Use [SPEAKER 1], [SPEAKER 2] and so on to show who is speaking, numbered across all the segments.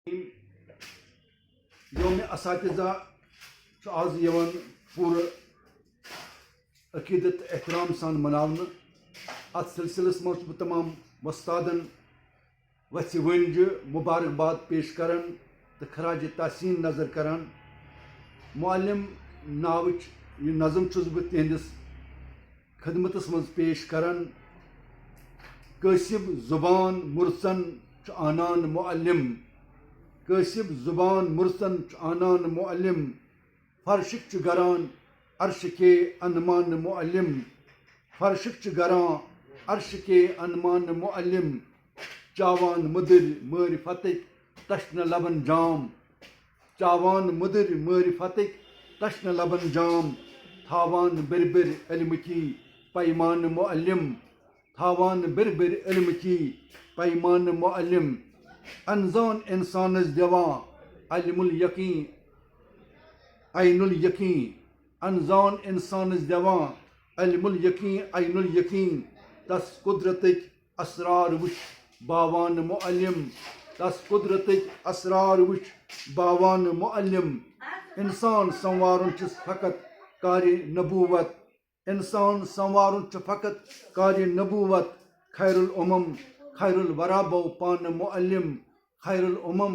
[SPEAKER 1] योम اساتزہ आज यवन पूरे अकीदत एहतराम सान मनावन अत सिलसिलस मज बह तमाम वस्तादन वत्स वंज मुबारकबाद पेश करान तो खराज तहसीन नजर करान। मालम नावच यह नज़म छुस बह तिहंदिस खदमतस मज पेश करान। कासिब जुबान मुरसन आनान मुअल्लिम, कासिब जुबान मुरसन आनान मुअल्लिम, फर्शिक गरान अर्श के अनमान मुअल्लिम, फर्शिक गरान अर्श के अनमान मुअल्लिम, चावान मुदिर मारिफतिक तश्न लबन जाम, चावान मुदिर मारिफतिक तश्न लबन जाम, थावान बिरबिर इल्म की पैमान मुअल्लिम, थावान बिरबिर इल्म की पैमान मुअल्लिम, अनजान इंसानस देवां इल्मुल यकीन ऐनुल यकीन, अनजान इंसानस देवां इल्मुल यकीन ऐनुल यकीन, तस कुदरतिक असरार वुच बावान मुअल्लिम, तस कुदरतिक असरार वुच बावान मुअल्लिम, इंसान संवारुन छ फकत कारी नबूवत, इंसान संवारुन छ फकत कारी नबूवत, खैरुल उमम खैरुल वरा पान मुअल्लिम, खैरुल उमम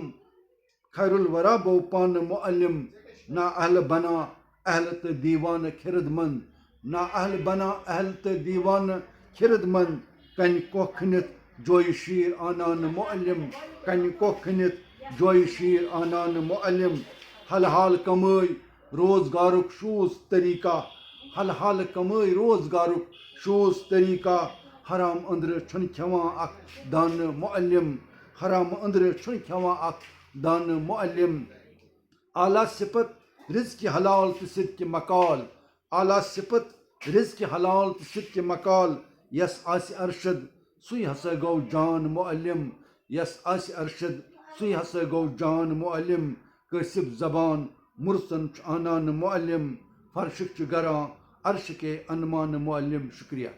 [SPEAKER 1] खैरुल वरा पान मुअल्लिम, ना अहल बना अहल त दीवान खिरदमंद, ना अहल बना अहल त दीवान खिरदमंद, कन कोखनित जोय शीर आनान मुअल्लिम, कन कोखनित जोय शीर आनान मुअल्लिम, हल हाल कमाई रोजगारुक शूज तरीका, हल हाल कमाई रोजगारुक शूज तरीका, हराम अंदर छुन खेवां अख दान मुअल्लिम, हराम अंदर छुन खेवां अख दान मुअल्लिम, आला सिफत रिज़्क़ हलाल तो सिद्क़ मकाल, आला सिफत रिज़्क़ हलाल तो सिद्क़ मकाल, यस आसि अरशद सुई हसा गौ जान मुअल्लिम, यस आसि अरशद सुई हसा गौ जान मुअल्लिम, कासिब ज़बान मुरसन आनान मुअल्लिम, फर्शिक गरां अर्श के अनमान मुअल्लिम। शुक्रिया।